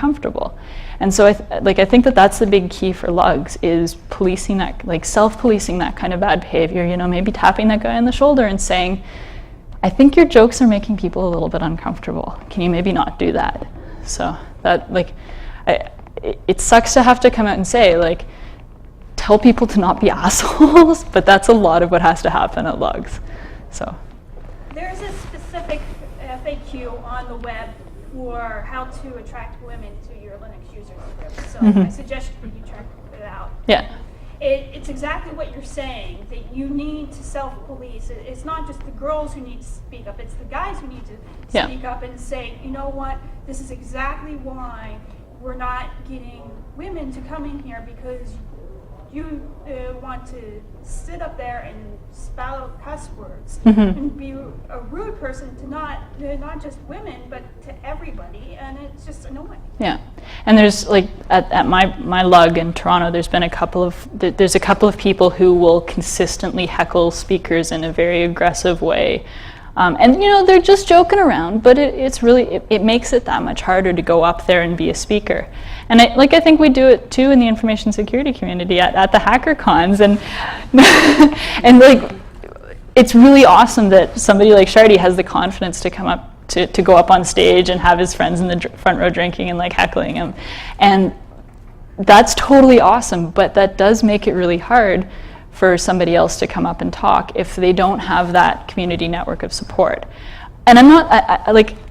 uncomfortable. And so I think that that's the big key for lugs, is policing that, like self-policing that kind of bad behavior. You know, maybe tapping that guy on the shoulder and saying, I think your jokes are making people a little bit uncomfortable. Can you maybe not do that? So that, like, it sucks to have to come out and say, like, tell people to not be assholes, but that's a lot of what has to happen at lugs. So there's a specific FAQ on the web for how to attract women to your Linux users group. So I suggest you check it out. Yeah. It's exactly what you're saying, that you need to self-police. It's not just the girls who need to speak up, it's the guys who need to speak up and say, you know what, this is exactly why we're not getting women to come in here, because you want to sit up there and spout out cuss words and be a rude person to not just women, but to everybody, and it's just annoying. Yeah, and there's like at my lug in Toronto, there's a couple of people who will consistently heckle speakers in a very aggressive way. And you know, they're just joking around, but it makes it that much harder to go up there and be a speaker. And I think we do it too in the information security community at the HackerCons, and and like, it's really awesome that somebody like Shardy has the confidence to come up to go up on stage and have his friends in the front row drinking and like heckling him, and that's totally awesome. But that does make it really hard for somebody else to come up and talk if they don't have that community network of support. And I'm not,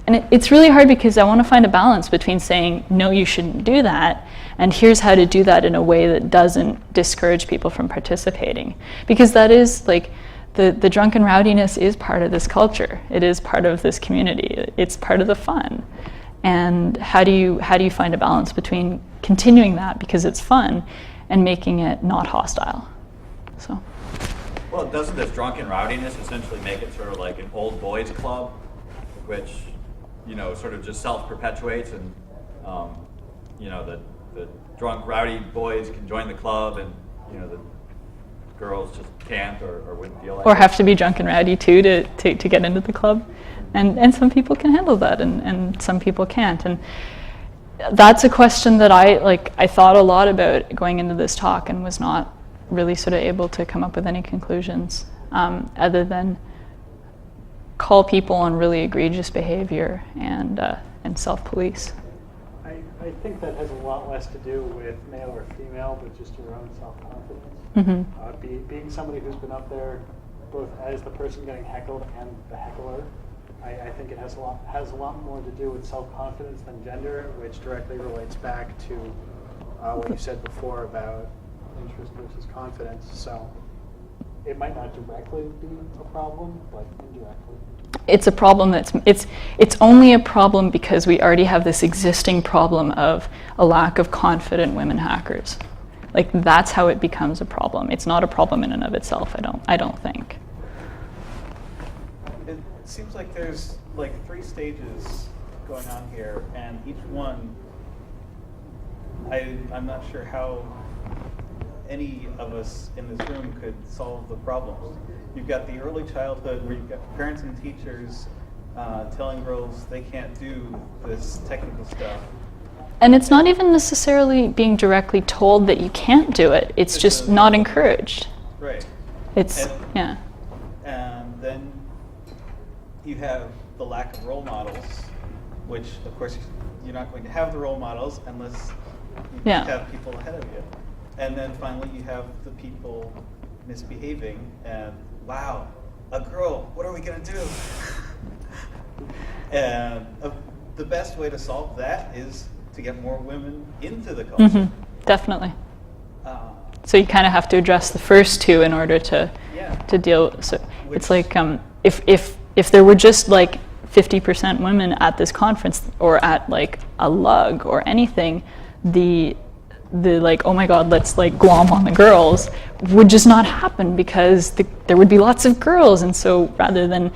and it's really hard because I want to find a balance between saying, no, you shouldn't do that, and here's how to do that in a way that doesn't discourage people from participating. Because that is, like, the drunken rowdiness is part of this culture. It is part of this community. It's part of the fun. And how do you find a balance between continuing that because it's fun and making it not hostile? So. Well, doesn't this drunken rowdiness essentially make it sort of like an old boys club, which, you know, sort of just self-perpetuates, and you know, the drunk rowdy boys can join the club, and you know, the girls just can't or wouldn't feel like or it. Have to be drunk and rowdy too to get into the club, and some people can handle that, and some people can't. And that's a question that I thought a lot about going into this talk, and was not really sort of able to come up with any conclusions other than call people on really egregious behavior and self-police. I think that has a lot less to do with male or female, but just your own self-confidence. Being somebody who's been up there both as the person getting heckled and the heckler, I think it has a lot more to do with self-confidence than gender, which directly relates back to what you said before about interest versus confidence. So it might not directly be a problem, but indirectly. It's a problem it's only a problem because we already have this existing problem of a lack of confident women hackers. Like, that's how it becomes a problem. It's not a problem in and of itself, I don't think. It seems like there's like 3 stages going on here, and each one, I'm not sure how any of us in this room could solve the problems. You've got the early childhood where you've got parents and teachers telling girls they can't do this technical stuff. And it's not even necessarily being directly told that you can't do it. It's just not encouraged. Right. Yeah. And then you have the lack of role models, which of course you're not going to have the role models unless you have people ahead of you. And then finally you have the people misbehaving, and wow, a girl, what are we going to do? And the best way to solve that is to get more women into the culture. Definitely. So you kind of have to address the first 2 in order to deal. So it's like if there were just like 50% women at this conference, or at like a lug or anything, the like, oh my God, let's like glom on the girls would just not happen, because there would be lots of girls. And so rather than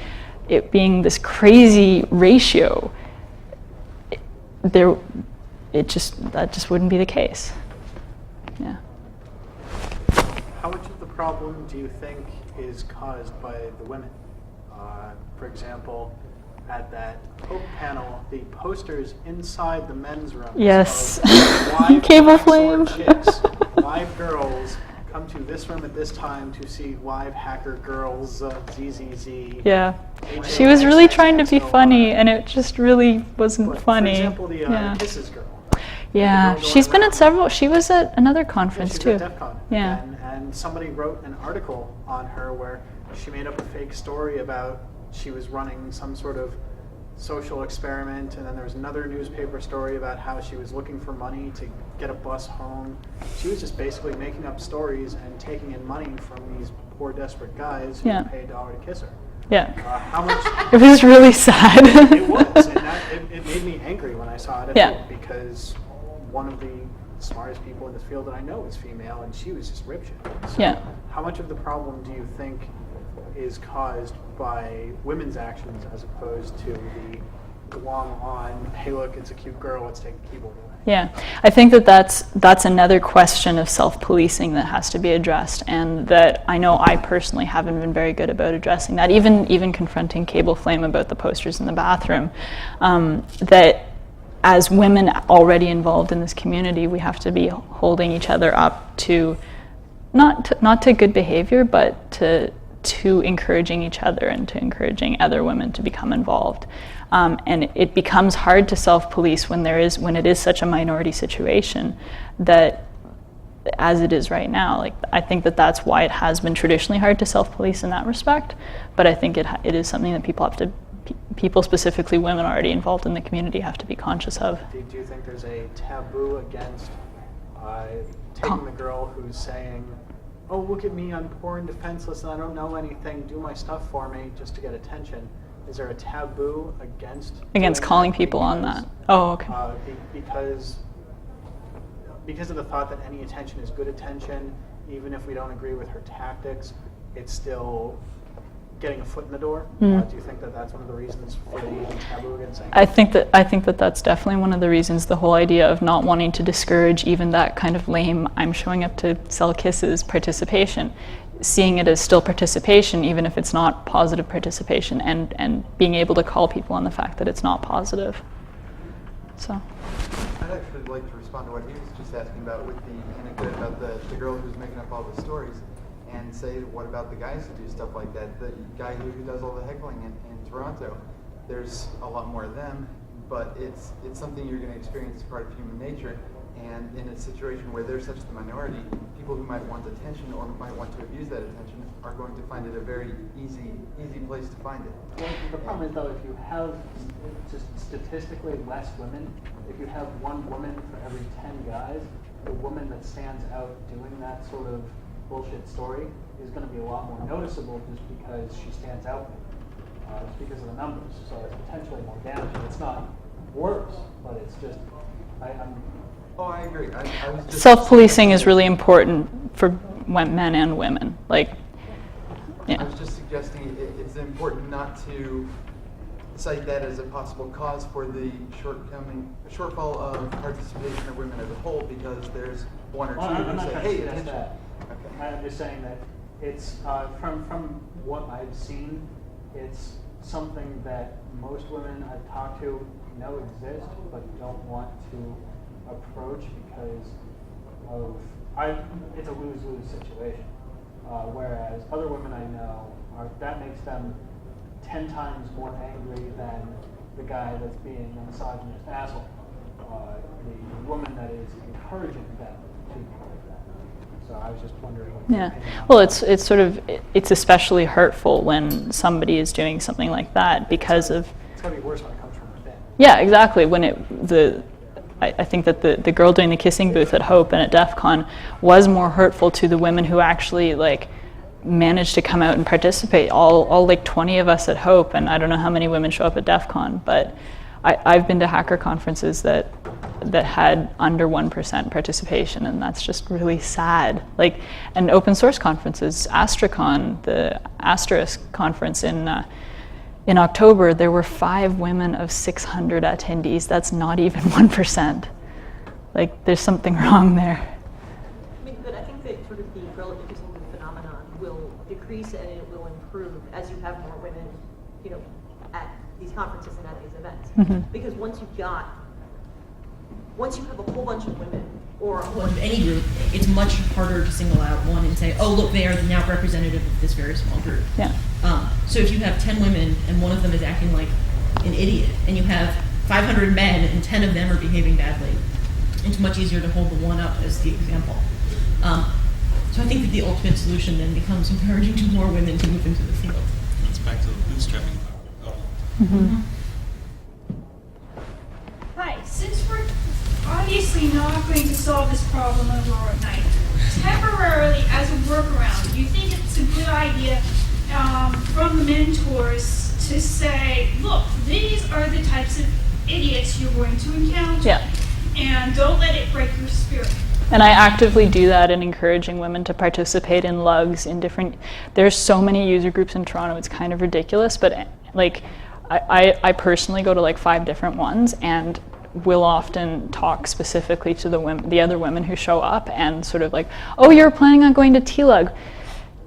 it being this crazy ratio, that just wouldn't be the case. Yeah. How much of the problem do you think is caused by the women? For example, at that Hope panel, the posters inside the men's room. Yes. Live Cable Black Sword flame. chicks, live girls, come to this room at this time to see live hacker girls, ZZZ. Yeah. She was really trying to be funny, and it just really wasn't But, funny. For example, the Yeah. Kisses girl. Yeah. The girl She's going been at around. several. She was at another Yeah, conference she's too. at DEF CON. Yeah. And somebody wrote an article on her where she made up a fake story about she was running some sort of social experiment, and then there was another newspaper story about how she was looking for money to get a bus home. She was just basically making up stories and taking in money from these poor, desperate guys who Yeah. would pay $1 to kiss her. Yeah. How much? It was really sad. It was, and it made me angry when I saw it. Yeah. Because one of the smartest people in this field that I know is female, and she was just ripshit. So Yeah. how much of the problem do you think is caused by women's actions as opposed to the glom on, hey look, it's a cute girl, let's take the keyboard away? Yeah, I think that that's another question of self-policing that has to be addressed, and that I know I personally haven't been very good about addressing that. Even confronting Cable Flame about the posters in the bathroom, that as women already involved in this community, we have to be holding each other up to not to good behavior, but to encouraging each other and to encouraging other women to become involved. And it becomes hard to self-police when it is such a minority situation that, as it is right now. Like, I think that that's why it has been traditionally hard to self-police in that respect. But I think it is something that people, specifically women already involved in the community, have to be conscious of. Do you think there's a taboo against taking the girl who's saying, oh, look at me, I'm poor and defenseless and I don't know anything, do my stuff for me just to get attention? Is there a taboo against doing calling that people on because, that? Oh, okay. Because of the thought that any attention is good attention, even if we don't agree with her tactics, it's still getting a foot in the door. Do you think that that's one of the reasons for the taboo against saying? I think that that's definitely one of the reasons. The whole idea of not wanting to discourage even that kind of lame, I'm showing up to sell kisses participation, seeing it as still participation, even if it's not positive participation, and being able to call people on the fact that it's not positive. So. I'd actually like to respond to what he was just asking about with the anecdote about the girl who's making up all the stories, and say, what about the guys who do stuff like that? The guy who does all the heckling in Toronto. There's a lot more of them, but it's something you're going to experience as part of human nature. And in a situation where they're such the minority, people who might want attention or might want to abuse that attention are going to find it a very easy place to find it. Well, the problem is, though, if you have just statistically less women, if you have one woman for every 10 guys, the woman that stands out doing that sort of bullshit story is going to be a lot more noticeable just because she stands out, just because of the numbers. So it's potentially more damaging. It's not worse, but it's just, Oh, I agree. I was just Self-policing is really important for men and women. Like, yeah. I was just suggesting it's important not to cite that as a possible cause for the shortfall of participation of women as a whole, because there's one or two I'm who not say, trying hey, to suggest attention. that. Okay. I'm just saying that it's, from what I've seen, it's something that most women I've talked to know exist, but don't want to approach because of, it's a lose-lose situation. Whereas other women I know, that makes them 10 times more angry than the guy that's being a misogynist asshole. The woman that is encouraging them to be like that. So I was just wondering what your Yeah. opinion on Well, that. it's especially hurtful when somebody is doing something like that because of. It's gotta be worse when it comes from within. Yeah, exactly. I think that the girl doing the kissing booth at Hope and at DEF CON was more hurtful to the women who actually managed to come out and participate. All 20 of us at Hope, and I don't know how many women show up at DEF CON, but I've been to hacker conferences that had under 1% participation, and that's just really sad. And open source conferences, AstraCon, the Asterisk conference in October, there were 5 women of 600 attendees. That's not even 1%. There's something wrong there. I mean, but I think that sort of the relative kissing booth phenomenon will decrease and it will improve as you have more women, at these conferences and at these events. Mhm. Because once you have a whole bunch of women or a whole bunch of any group, it's much harder to single out one and say, oh, look, they are now representative of this very small group. Yeah. So if you have 10 women and one of them is acting like an idiot, and you have 500 men and 10 of them are behaving badly, it's much easier to hold the one up as the example. So I think that the ultimate solution then becomes encouraging to more women to move into the field. It's back to the bootstrapping power. Mm-hmm. Hi, since we're obviously not going to solve this problem overnight, temporarily as a workaround, do you think it's a good idea from the mentors to say, look, these are the types of idiots you're going to encounter, Yeah. and don't let it break your spirit? And I actively do that in encouraging women to participate in lugs in different, there's so many user groups in Toronto, it's kind of ridiculous, but like I personally go to like 5 different ones and will often talk specifically to the other women who show up and sort of like, oh, you're planning on going to T-Lug.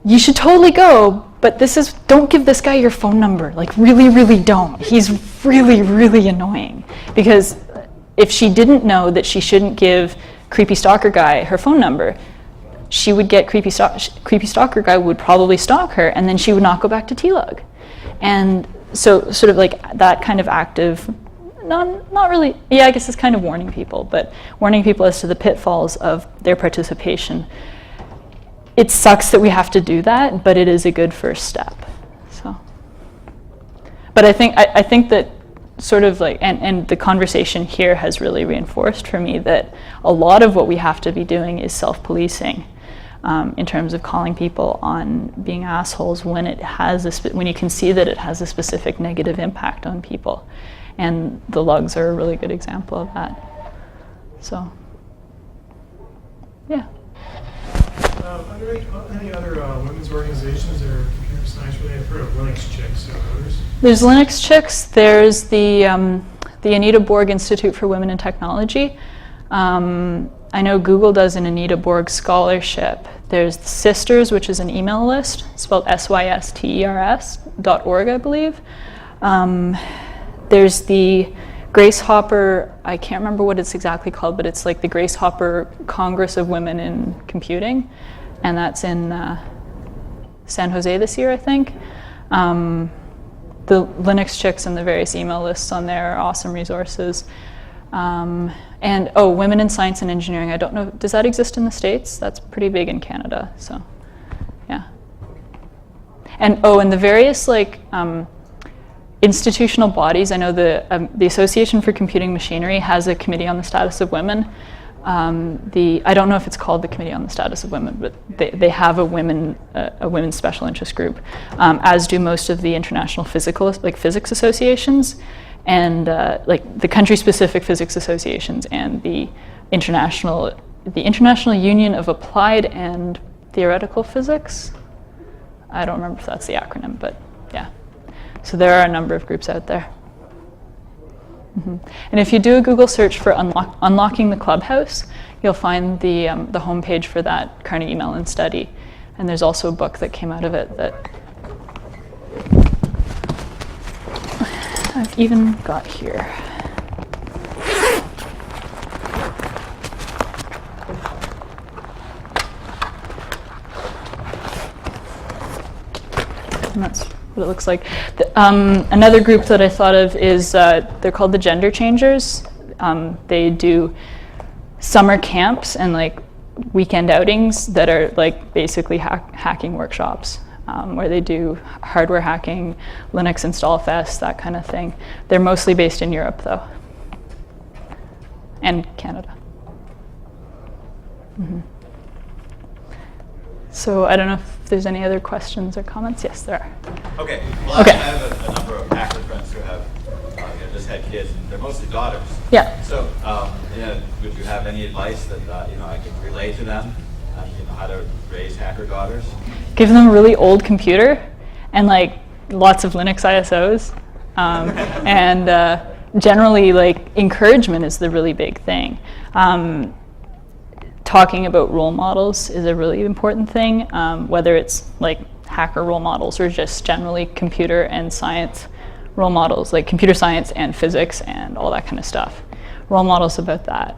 You should totally go, but don't give this guy your phone number. Like really, really don't. He's really, really annoying. Because if she didn't know that she shouldn't give creepy stalker guy her phone number, she would get creepy stalker guy would probably stalk her, and then she would not go back to T-Lug. And so sort of like that kind of active, not really, yeah, I guess it's kind of warning people, but warning people as to the pitfalls of their participation. It sucks that we have to do that, but it is a good first step. So, but I think that sort of like, and the conversation here has really reinforced for me that a lot of what we have to be doing is self-policing in terms of calling people on being assholes when when you can see that it has a specific negative impact on people. And the lugs are a really good example of that. So, yeah. Are there any other women's organizations that are computer science related? I've heard of Linux Chicks and others. There's Linux Chicks. There's the Anita Borg Institute for Women in Technology. I know Google does an Anita Borg scholarship. There's the Sisters, which is an email list, spelled SYSTERS.org, I believe. There's the Grace Hopper, I can't remember what it's exactly called, but it's like the Grace Hopper Congress of Women in Computing, and that's in San Jose this year, I think. The Linux Chicks and the various email lists on there are awesome resources. And Women in Science and Engineering, I don't know, does that exist in the States? That's pretty big in Canada, so yeah. And and the various like institutional bodies, I know the Association for Computing Machinery has a committee on the status of women. I don't know if it's called the Committee on the Status of Women, but they have a women's special interest group, as do most of the international physics associations, and like the country-specific physics associations and the International Union of Applied and Theoretical Physics. I don't remember if that's the acronym, but yeah. So there are a number of groups out there. Mm-hmm. And if you do a Google search for Unlocking the Clubhouse, you'll find the homepage for that Carnegie Mellon study. And there's also a book that came out of it that I've even got here. And that's what it looks like. Another group that I thought of is, they're called the Gender Changers. They do summer camps and like weekend outings that are like basically hacking workshops, where they do hardware hacking, Linux install fest, that kind of thing. They're mostly based in Europe though, and Canada. Mm-hmm. So I don't know if there's any other questions or comments. Yes, there are. Okay. Well, Okay. I have a number of hacker friends who have just had kids, and they're mostly daughters. Yeah. So, would you have any advice that I could relay to them? How to raise hacker daughters? Give them a really old computer and like lots of Linux ISOs, and generally like encouragement is the really big thing. Talking about role models is a really important thing, whether it's like hacker role models or just generally computer and science role models, like computer science and physics and all that kind of stuff. Role models about that.